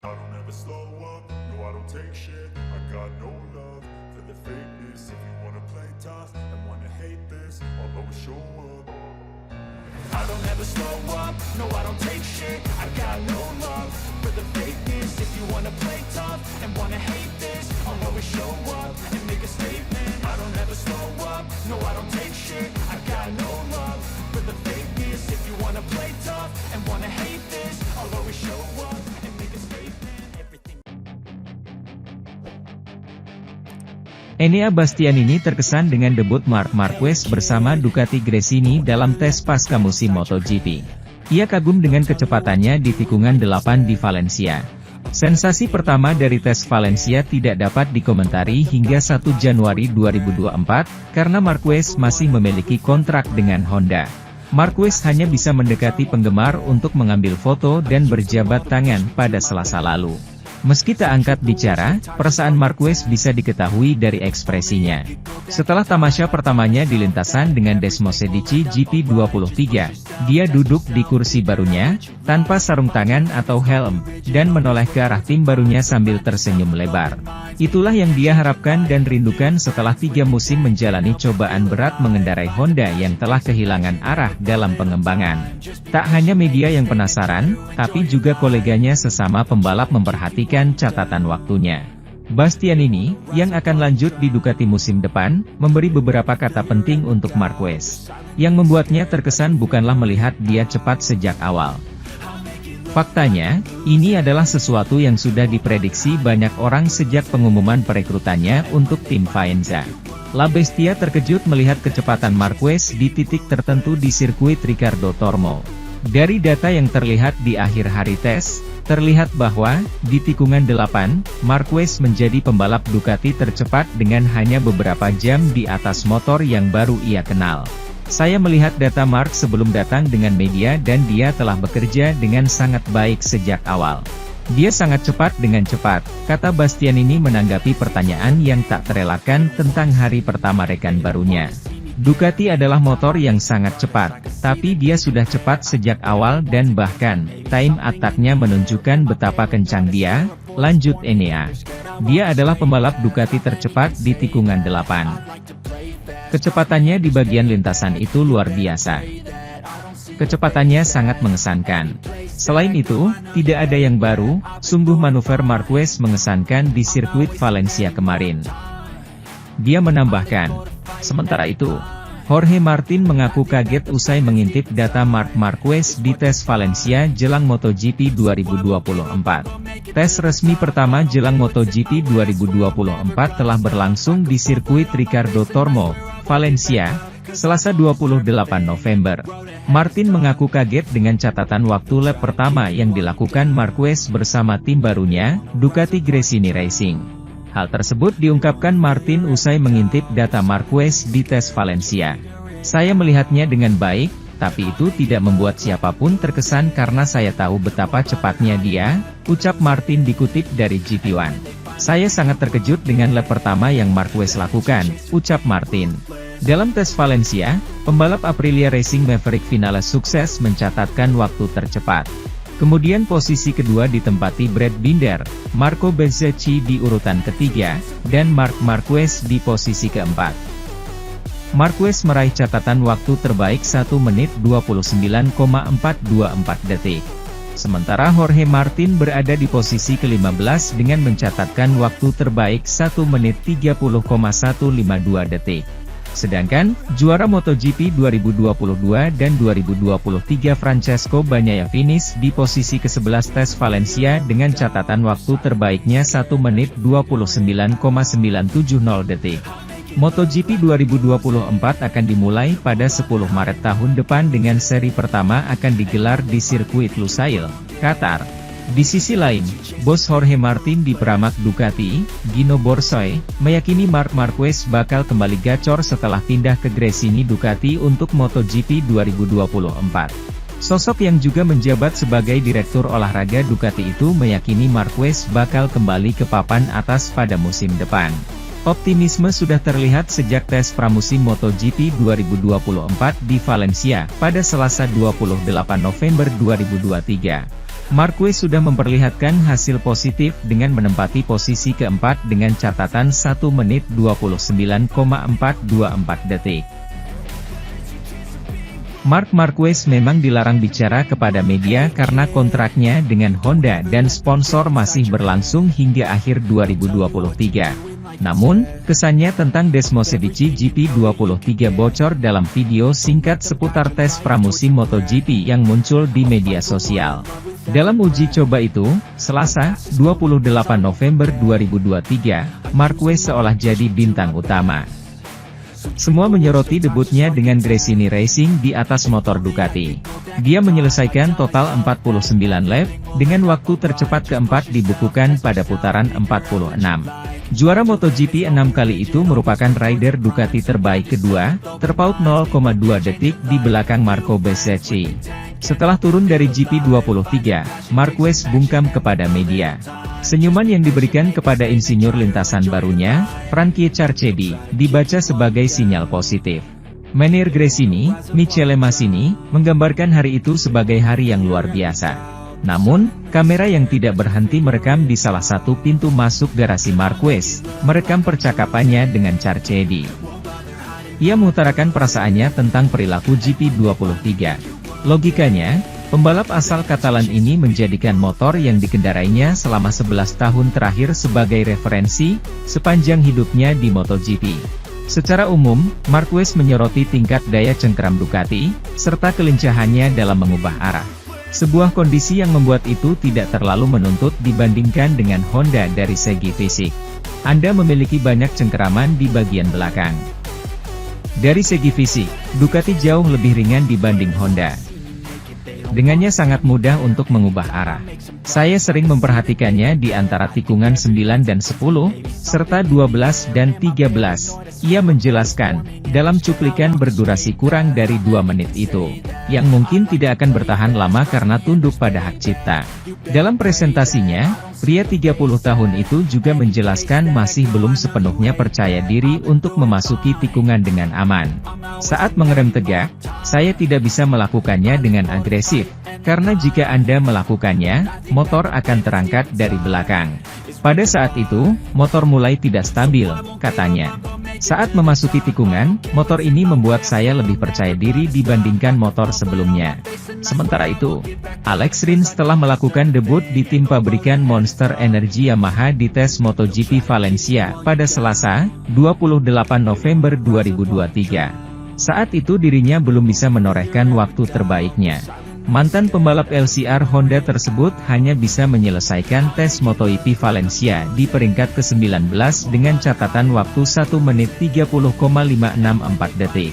I don't ever slow up, no I don't take shit. I got no love for the fakeness. If you wanna play tough and wanna hate this, I'll always show up. I don't ever slow up, no I don't take shit. I got no love for the fakeness. If you wanna play tough and wanna hate this, I'll always show up and make a statement. I don't ever slow up, no I don't take shit. I got no love for the fakeness. If you wanna play tough and wanna hate this, I'll always show up and make a statement. Everything. Enea Bastianini terkesan dengan debut Marc Marquez bersama Ducati Gresini dalam tes pasca musim MotoGP. Ia kagum dengan kecepatannya di tikungan 8 di Valencia. Sensasi pertama dari tes Valencia tidak dapat dikomentari hingga 1 Januari 2024, karena Marquez masih memiliki kontrak dengan Honda. Marquez hanya bisa mendekati penggemar untuk mengambil foto dan berjabat tangan pada Selasa lalu. Meski tak angkat bicara, perasaan Marquez bisa diketahui dari ekspresinya. Setelah tamasya pertamanya di lintasan dengan Desmosedici GP23, dia duduk di kursi barunya, tanpa sarung tangan atau helm, dan menoleh ke arah tim barunya sambil tersenyum lebar. Itulah yang dia harapkan dan rindukan setelah 3 musim menjalani cobaan berat mengendarai Honda yang telah kehilangan arah dalam pengembangan. Tak hanya media yang penasaran, tapi juga koleganya sesama pembalap memperhatikan catatan waktunya. Bastianini, yang akan lanjut di Ducati musim depan, memberi beberapa kata penting untuk Marquez. Yang membuatnya terkesan bukanlah melihat dia cepat sejak awal. Faktanya, ini adalah sesuatu yang sudah diprediksi banyak orang sejak pengumuman perekrutannya untuk tim Faenza. La Bestia terkejut melihat kecepatan Marquez di titik tertentu di sirkuit Ricardo Tormo. Dari data yang terlihat di akhir hari tes, terlihat bahwa, di tikungan 8, Marquez menjadi pembalap Ducati tercepat dengan hanya beberapa jam di atas motor yang baru ia kenal. Saya melihat data Mark sebelum datang dengan media dan dia telah bekerja dengan sangat baik sejak awal. Dia sangat cepat dengan cepat, kata Bastianini menanggapi pertanyaan yang tak terelakkan tentang hari pertama rekan barunya. Ducati adalah motor yang sangat cepat, tapi dia sudah cepat sejak awal dan bahkan, time attack-nya menunjukkan betapa kencang dia, lanjut Enea. Dia adalah pembalap Ducati tercepat di tikungan 8. Kecepatannya di bagian lintasan itu luar biasa. Kecepatannya sangat mengesankan. Selain itu, tidak ada yang baru, sungguh manuver Marquez mengesankan di sirkuit Valencia kemarin. Dia menambahkan, sementara itu, Jorge Martin mengaku kaget usai mengintip data Marc Marquez di tes Valencia jelang MotoGP 2024. Tes resmi pertama jelang MotoGP 2024 telah berlangsung di sirkuit Ricardo Tormo, Valencia, Selasa 28 November. Martin mengaku kaget dengan catatan waktu lap pertama yang dilakukan Marquez bersama tim barunya, Ducati Gresini Racing. Hal tersebut diungkapkan Martin usai mengintip data Marquez di tes Valencia. Saya melihatnya dengan baik, tapi itu tidak membuat siapapun terkesan karena saya tahu betapa cepatnya dia, ucap Martin dikutip dari GP1. Saya sangat terkejut dengan lap pertama yang Marquez lakukan, ucap Martin. Dalam tes Valencia, pembalap Aprilia Racing Maverick Vinales sukses mencatatkan waktu tercepat. Kemudian posisi kedua ditempati Brad Binder, Marco Bezzecchi di urutan ketiga, dan Marc Marquez di posisi keempat. Marquez meraih catatan waktu terbaik 1 menit 29,424 detik. Sementara Jorge Martin berada di posisi ke-15 dengan mencatatkan waktu terbaik 1 menit 30,152 detik. Sedangkan, juara MotoGP 2022 dan 2023 Francesco Bagnaia finish di posisi ke-11 tes Valencia dengan catatan waktu terbaiknya 1 menit 29,970 detik. MotoGP 2024 akan dimulai pada 10 Maret tahun depan dengan seri pertama akan digelar di sirkuit Lusail, Qatar. Di sisi lain, bos Jorge Martin di Pramac Ducati, Gino Borsoy, meyakini Marc Marquez bakal kembali gacor setelah pindah ke Gresini Ducati untuk MotoGP 2024. Sosok yang juga menjabat sebagai direktur olahraga Ducati itu meyakini Marquez bakal kembali ke papan atas pada musim depan. Optimisme sudah terlihat sejak tes pramusim MotoGP 2024 di Valencia pada Selasa 28 November 2023. Marquez sudah memperlihatkan hasil positif dengan menempati posisi keempat dengan catatan 1 menit 29,424 detik. Marc Marquez memang dilarang bicara kepada media karena kontraknya dengan Honda dan sponsor masih berlangsung hingga akhir 2023. Namun, kesannya tentang Desmosedici GP23 bocor dalam video singkat seputar tes pramusim MotoGP yang muncul di media sosial. Dalam uji coba itu, Selasa, 28 November 2023, Marquez seolah jadi bintang utama. Semua menyoroti debutnya dengan Gresini Racing di atas motor Ducati. Dia menyelesaikan total 49 lap, dengan waktu tercepat keempat dibukukan pada putaran 46. Juara MotoGP 6 kali itu merupakan rider Ducati terbaik kedua, terpaut 0,2 detik di belakang Marco Bezzecchi. Setelah turun dari GP23, Marquez bungkam kepada media. Senyuman yang diberikan kepada insinyur lintasan barunya, Frankie Carchedi, dibaca sebagai sinyal positif. Menir Gresini, Michele Massini, menggambarkan hari itu sebagai hari yang luar biasa. Namun, kamera yang tidak berhenti merekam di salah satu pintu masuk garasi Marquez, merekam percakapannya dengan Carchedi. Ia mengutarakan perasaannya tentang perilaku GP23. Logikanya, pembalap asal Katalan ini menjadikan motor yang dikendarainya selama 11 tahun terakhir sebagai referensi, sepanjang hidupnya di MotoGP. Secara umum, Marquez menyoroti tingkat daya cengkeram Ducati, serta kelincahannya dalam mengubah arah. Sebuah kondisi yang membuat itu tidak terlalu menuntut dibandingkan dengan Honda dari segi fisik. Anda memiliki banyak cengkeraman di bagian belakang. Dari segi fisik, Ducati jauh lebih ringan dibanding Honda. Dengannya sangat mudah untuk mengubah arah. Saya sering memperhatikannya di antara tikungan 9 dan 10, serta 12 dan 13. Ia menjelaskan, dalam cuplikan berdurasi kurang dari 2 menit itu, yang mungkin tidak akan bertahan lama karena tunduk pada hak cipta. Dalam presentasinya, pria 30 tahun itu juga menjelaskan masih belum sepenuhnya percaya diri untuk memasuki tikungan dengan aman. Saat mengerem tegak, saya tidak bisa melakukannya dengan agresif, karena jika Anda melakukannya, motor akan terangkat dari belakang. Pada saat itu, motor mulai tidak stabil, katanya. Saat memasuki tikungan, motor ini membuat saya lebih percaya diri dibandingkan motor sebelumnya. Sementara itu, Alex Rins telah melakukan debut di tim pabrikan Monster Energy Yamaha di tes MotoGP Valencia pada Selasa, 28 November 2023. Saat itu dirinya belum bisa menorehkan waktu terbaiknya. Mantan pembalap LCR Honda tersebut hanya bisa menyelesaikan tes MotoGP Valencia di peringkat ke-19 dengan catatan waktu 1 menit 30,564 detik.